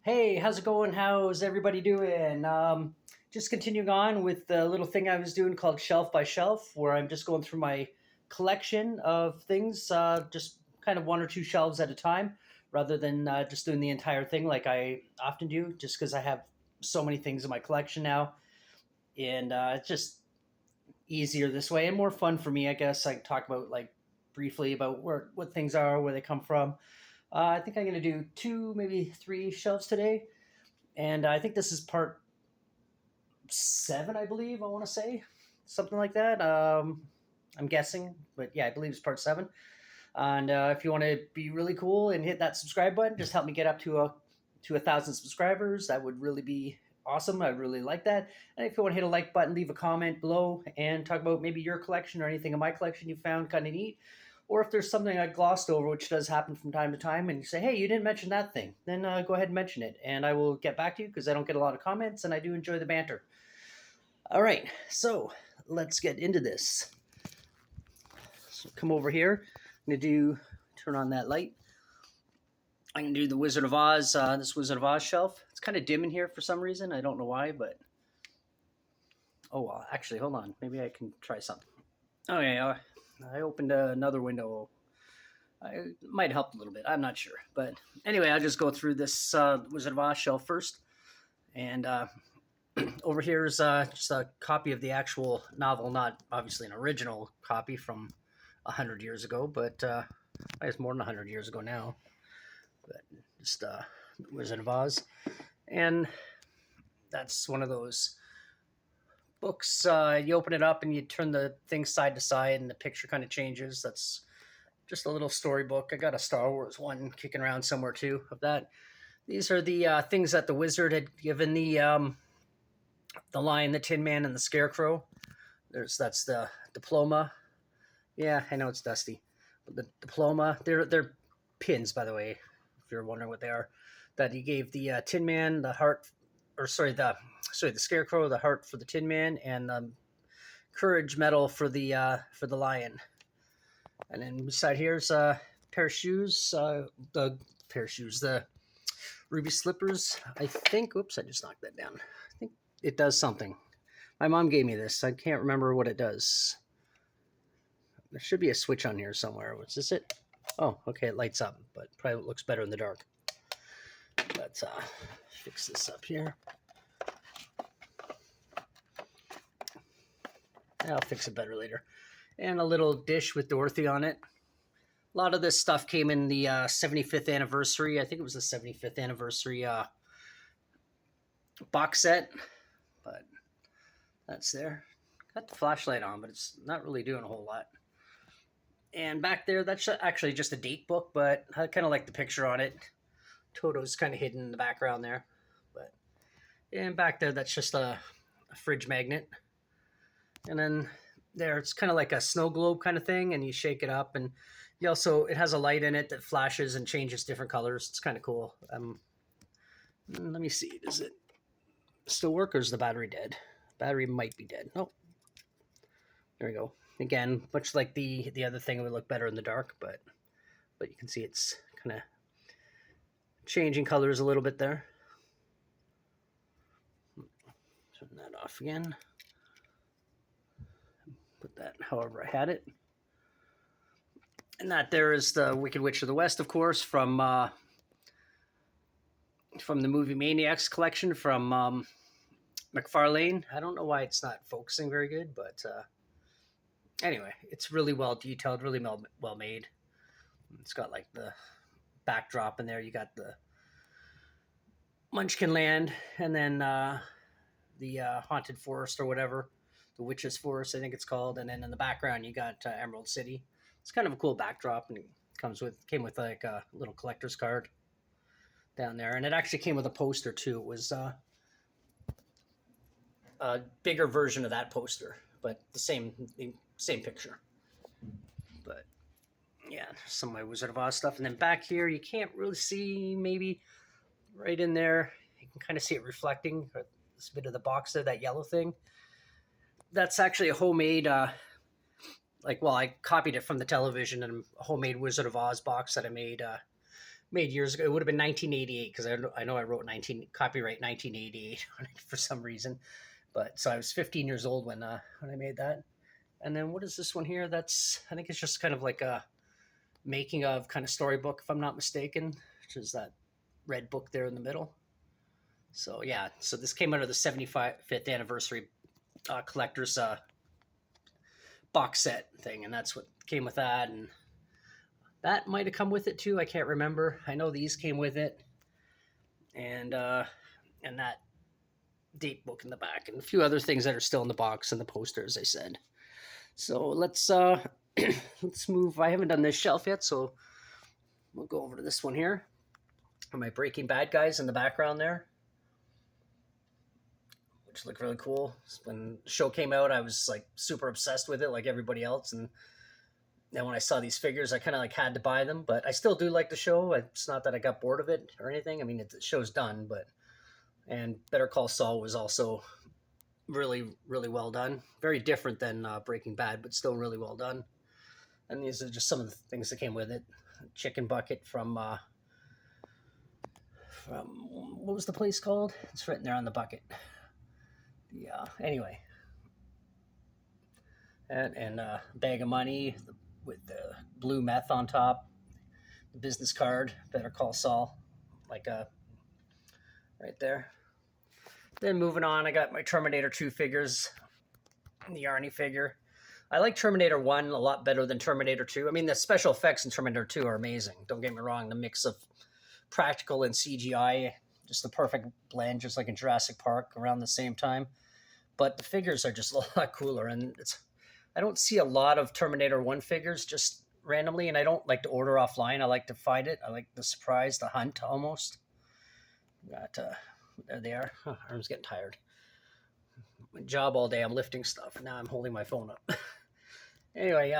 Hey, how's it going? How's everybody doing? Just continuing on with the little thing I was doing called Shelf by Shelf, where I'm just going through my collection of things, just kind of one or two shelves at a time, rather than just doing the entire thing like I often do, just because I have so many things in my collection now. And it's just easier this way and more fun for me, I guess. I can talk about like briefly about what things are, where they come from. I think I'm going to do two, maybe three shelves today, and I think this is part seven, I believe. I want to say something like that. I'm guessing, but yeah, I believe it's part seven. And if you want to be really cool and hit that subscribe button, just help me get up to 1,000 subscribers. That would really be awesome. I really like that. And if you want to hit a like button, leave a comment below and talk about maybe your collection or anything in my collection you found kind of neat. Or if there's something I glossed over, which does happen from time to time, and you say, hey, you didn't mention that thing, then go ahead and mention it. And I will get back to you because I don't get a lot of comments and I do enjoy the banter. All right, so let's get into this. So come over here. I'm going to turn on that light. I can do the Wizard of Oz, this Wizard of Oz shelf. It's kind of dim in here for some reason. I don't know why, but oh well. Actually, hold on. Maybe I can try something. Okay, I opened another window. It might help a little bit. I'm not sure, but anyway, I'll just go through this Wizard of Oz shelf first. And over here is just a copy of the actual novel, not obviously an original copy from 100 years ago, but I guess more than 100 years ago now. But just Wizard of Oz, and that's one of those books. You open it up and you turn the thing side to side, and the picture kind of changes. That's just a little storybook. I got a Star Wars one kicking around somewhere too of that. These are the things that the wizard had given the Lion, the Tin Man, and the Scarecrow. That's the diploma. Yeah, I know it's dusty, but the diploma. They're pins, by the way, if you're wondering what they are. That he gave the Tin Man the heart, or sorry, the Scarecrow the heart for the Tin Man, and the courage medal for the Lion. And then beside here's a pair of shoes. The pair of shoes, the ruby slippers. I think. Oops, I just knocked that down. I think it does something. My mom gave me this. I can't remember what it does. There should be a switch on here somewhere. Was this it? Oh, okay, it lights up, but probably looks better in the dark. Let's fix this up here. I'll fix it better later. And a little dish with Dorothy on it. A lot of this stuff came in the 75th anniversary. I think it was the 75th anniversary box set, but that's there. Got the flashlight on, but it's not really doing a whole lot. And back there, that's actually just a date book, but I kind of like the picture on it. Toto's kind of hidden in the background there. But and back there, that's just a fridge magnet. And then there, it's kind of like a snow globe kind of thing, and you shake it up, and you also it has a light in it that flashes and changes different colors. It's kind of cool. Let me see, does it still work, or is the battery dead? Battery might be dead. Oh, there we go. Again, much like the other thing, it would look better in the dark, but you can see it's kind of changing colors a little bit there. Turn that off again. Put that however I had it. And that there is the Wicked Witch of the West, of course, from the movie Maniacs collection from McFarlane. I don't know why it's not focusing very good, but anyway, it's really well detailed, really well made. It's got like the backdrop in there. You got the Munchkin Land, and then the Haunted Forest or whatever, the Witch's Forest, I think it's called. And then in the background, you got Emerald City. It's kind of a cool backdrop, and it came with like a little collector's card down there, and it actually came with a poster too. It was a bigger version of that poster, but the same picture. But yeah, some of my Wizard of Oz stuff, and then back here you can't really see, maybe right in there you can kind of see it reflecting. This bit of the box there, that yellow thing. That's actually a homemade. I copied it from the television and a homemade Wizard of Oz box that I made made years ago. It would have been 1988 because I know I wrote 19 copyright 1988 on it for some reason. But so I was 15 years old when I made that. And then what is this one here? That's I think it's just kind of like a making of kind of storybook, if I'm not mistaken, which is that red book there in the middle. So yeah, so this came out of the 75th anniversary collector's box set thing, and that's what came with that. And that might have come with it too. I can't remember. I know these came with it, and that date book in the back, and a few other things that are still in the box and the poster, as I said. So let's let's move. I haven't done this shelf yet, so we'll go over to this one here. My Breaking Bad guys in the background there, which look really cool. When the show came out, I was like super obsessed with it, like everybody else, and then when I saw these figures, I kind of like had to buy them. But I still do like the show. It's not that I got bored of it or anything. I mean, the show's done, but and Better Call Saul was also really really well done. Very different than Breaking Bad, but still really well done. And these are just some of the things that came with it. Chicken bucket from what was the place called? It's written there on the bucket. Yeah. Anyway, and a bag of money with the blue meth on top. The business card. Better Call Saul. Like right there. Then moving on, I got my Terminator 2 figures. The Arnie figure. I like Terminator 1 a lot better than Terminator 2. I mean, the special effects in Terminator 2 are amazing. Don't get me wrong. The mix of practical and CGI, just the perfect blend, just like in Jurassic Park around the same time. But the figures are just a lot cooler. And I don't see a lot of Terminator 1 figures just randomly, and I don't like to order offline. I like to find it. I like the surprise, the hunt almost. Got, there they are. Oh, arm's getting tired. My job all day, I'm lifting stuff. Now I'm holding my phone up. Anyway,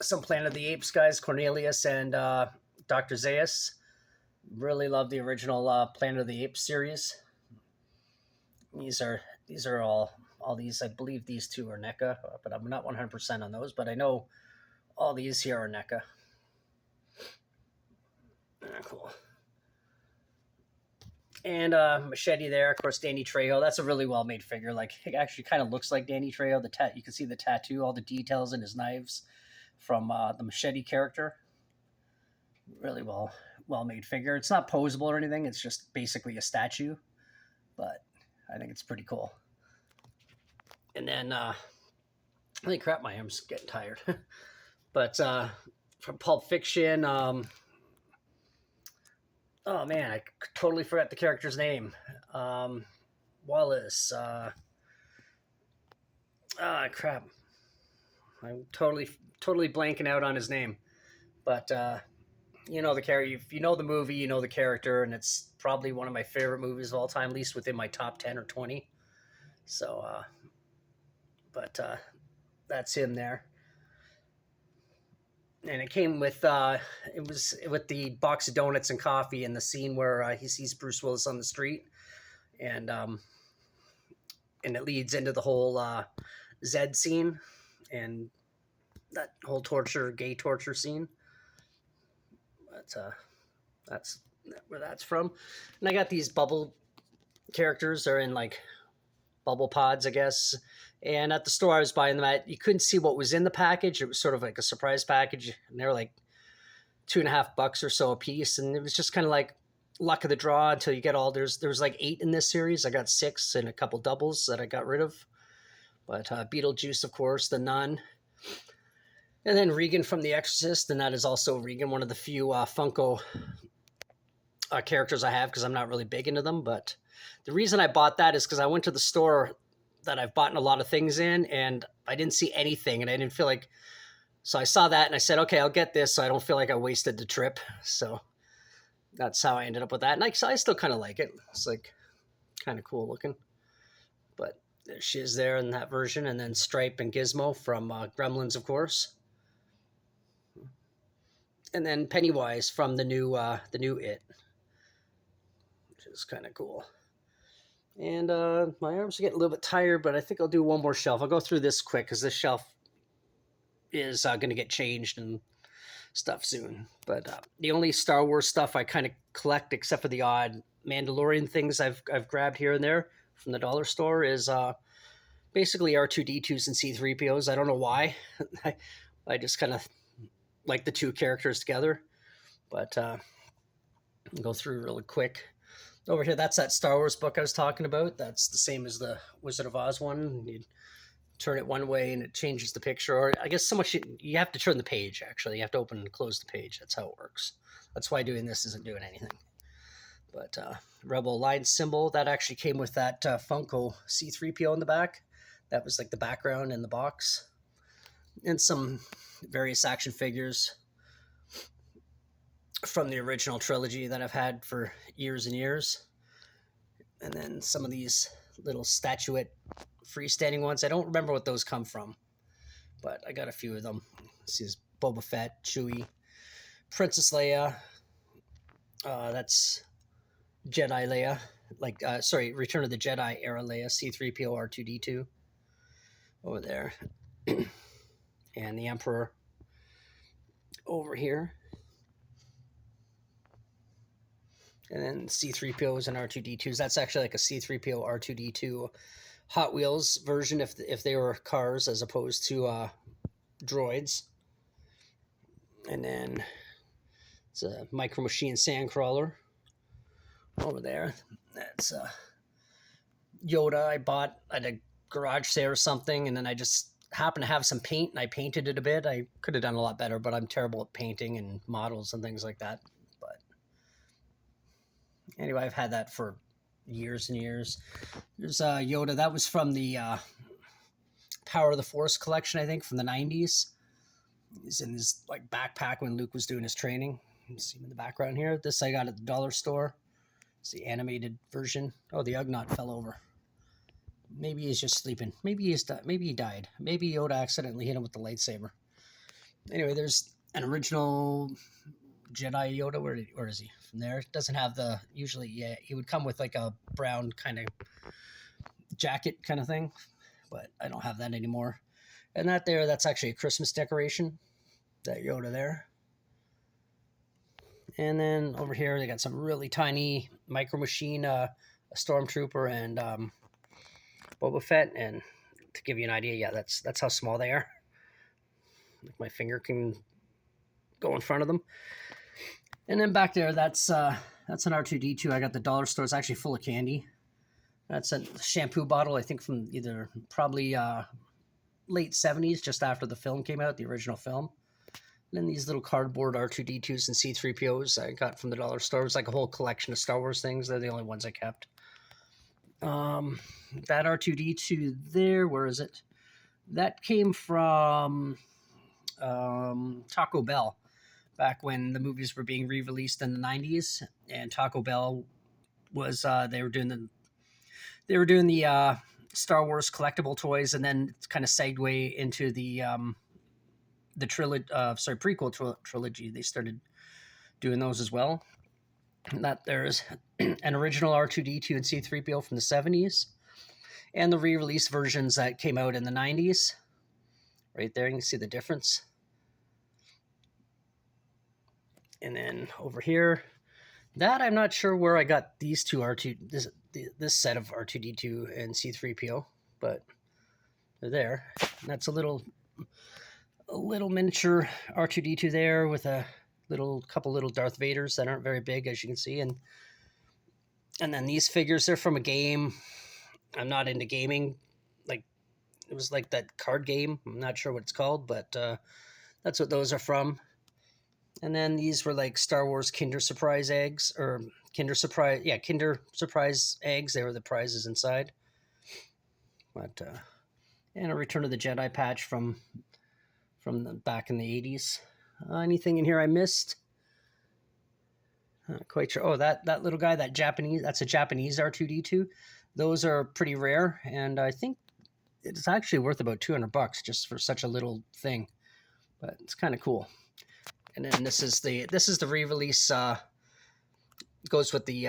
some Planet of the Apes guys, Cornelius and Dr. Zaius. Really love the original Planet of the Apes series. These are all these. I believe these two are NECA, but I'm not 100% on those. But I know all these here are NECA. Cool. And Machete there, of course, Danny Trejo. That's a really well-made figure. Like, it actually kind of looks like Danny Trejo. You can see the tattoo, all the details in his knives from the Machete character. Really well-made figure. It's not posable or anything. It's just basically a statue. But I think it's pretty cool. And then, holy crap, my arm's getting tired. But from Pulp Fiction, oh man, I totally forgot the character's name. Wallace. Crap. I'm totally blanking out on his name. But you know the character. If you know the movie, you know the character, and it's probably one of my favorite movies of all time, at least within my top 10 or 20. So, but that's him there. And it came with it was with the box of donuts and coffee and the scene where he sees Bruce Willis on the street, and it leads into the whole Zed scene and that whole gay torture scene. But that's where that's from. And I got these bubble characters. They're in like bubble pods, I guess. And at the store I was buying them at, you couldn't see what was in the package. It was sort of like a surprise package, and they were like $2.50 or so a piece. And it was just kind of like luck of the draw until you get all. There's like 8 in this series. I got 6 and a couple doubles that I got rid of. But Beetlejuice, of course, the Nun, and then Regan from The Exorcist, and that is also Regan, one of the few Funko characters I have because I'm not really big into them. But the reason I bought that is because I went to the store that I've bought a lot of things in, and I didn't see anything, and I didn't feel like, so I saw that and I said, okay, I'll get this so I don't feel like I wasted the trip. So that's how I ended up with that. And I still kind of like it. It's like kind of cool looking. But there she is there in that version. And then Stripe and Gizmo from Gremlins, of course. And then Pennywise from the new It, which is kind of cool. And my arms are getting a little bit tired, but I think I'll do one more shelf. I'll go through this quick because this shelf is going to get changed in stuff soon. But the only Star Wars stuff I kind of collect, except for the odd Mandalorian things I've grabbed here and there from the dollar store, is basically R2D2s and C3POs. I don't know why. I, I just kind of like the two characters together. But I'll go through really quick. Over here, that's that Star Wars book I was talking about. That's the same as the Wizard of Oz one. You turn it one way and it changes the picture. Or I guess so much you have to turn the page, actually. You have to open and close the page. That's how it works. That's why doing this isn't doing anything. But Rebel Alliance symbol, that actually came with that Funko C3PO in the back. That was like the background in the box. And some various action figures from the original trilogy that I've had for years and years. And then some of these little statuette freestanding ones. I don't remember what those come from, but I got a few of them. This is Boba Fett, Chewie, Princess Leia. That's Jedi Leia. Return of the Jedi era Leia, C3PO, R2D2 over there. And the Emperor over here. And then C3POs and R2D2s. That's actually like a C3PO R2D2 Hot Wheels version if they were cars as opposed to droids. And then it's a Micro Machine Sandcrawler over there. That's Yoda I bought at a garage sale or something, and then I just happened to have some paint and I painted it a bit. I could have done a lot better, but I'm terrible at painting and models and things like that. But anyway, I've had that for years and years. There's Yoda. That was from the Power of the Force collection, I think, from the 90s. He's in his like backpack when Luke was doing his training. You see him in the background here. This I got at the dollar store. It's the animated version. Oh, the Ugnaught fell over. Maybe he's just sleeping. Maybe he died. Maybe Yoda accidentally hit him with the lightsaber. Anyway, there's an original Jedi Yoda. Where is he? From there, it doesn't have the usually. Yeah, he would come with like a brown kind of jacket kind of thing, but I don't have that anymore. And that's actually a Christmas decoration. That Yoda there. And then over here, they got some really tiny Micro Machine, a Stormtrooper, and Boba Fett. And to give you an idea, yeah, that's how small they are. Like my finger can go in front of them. And then back there, that's an R2D2. I got the dollar store. It's actually full of candy. That's a shampoo bottle, I think, from probably late 70s, just after the film came out, the original film. And then these little cardboard R2D2s and C3POs I got from the dollar store. It was like a whole collection of Star Wars things. They're the only ones I kept. That R2D2 there, where is it? That came from Taco Bell back when the movies were being re-released in the 90s. And Taco Bell was, they were doing the Star Wars collectible toys, and then it's kind of segued into the prequel trilogy. They started doing those as well. And that there's an original R2D2 and C3PO from the 70s, and the re-release versions that came out in the 90s. Right there, you can see the difference. And then over here, that I'm not sure where I got these two this set of R2D2 and C3PO, but they're there. And that's a little miniature R2D2 there with a couple little Darth Vaders that aren't very big, as you can see. And then these figures, they're from a game. I'm not into gaming. Like, it was like that card game. I'm not sure what it's called, but that's what those are from. And then these were like Star Wars Kinder Surprise eggs, or Kinder Surprise eggs. They were the prizes inside. But and a Return of the Jedi patch from the back in the 80s. Anything in here I missed? Not quite sure. Oh, that little guy, that's a Japanese R2D2. Those are pretty rare, and I think it's actually worth about $200 just for such a little thing. But it's kind of cool. And then this is the re-release. Goes with the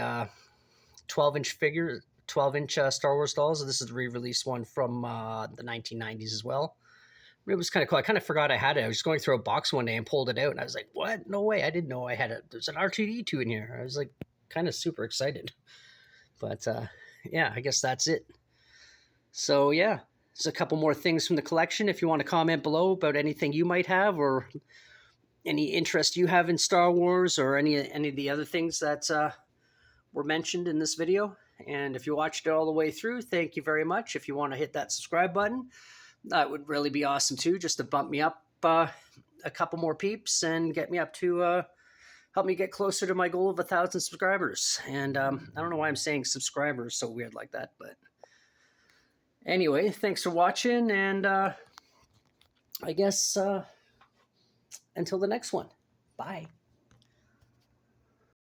12-inch Star Wars dolls. This is the re-release one from the 1990s as well. It was kind of cool. I kind of forgot I had it. I was going through a box one day and pulled it out, and I was like, "What? No way! I didn't know I had it. There's an R2D2 in here." I was like, kind of super excited. But yeah, I guess that's it. So yeah, there's a couple more things from the collection. If you want to comment below about anything you might have, or any interest you have in Star Wars, or any of the other things that were mentioned in this video. And if you watched it all the way through, thank you very much. If you want to hit that subscribe button, that would really be awesome too, just to bump me up a couple more peeps and get me up to help me get closer to my goal of 1,000 subscribers. And I don't know why I'm saying subscribers so weird like that, but anyway, thanks for watching, and I guess until the next one, bye.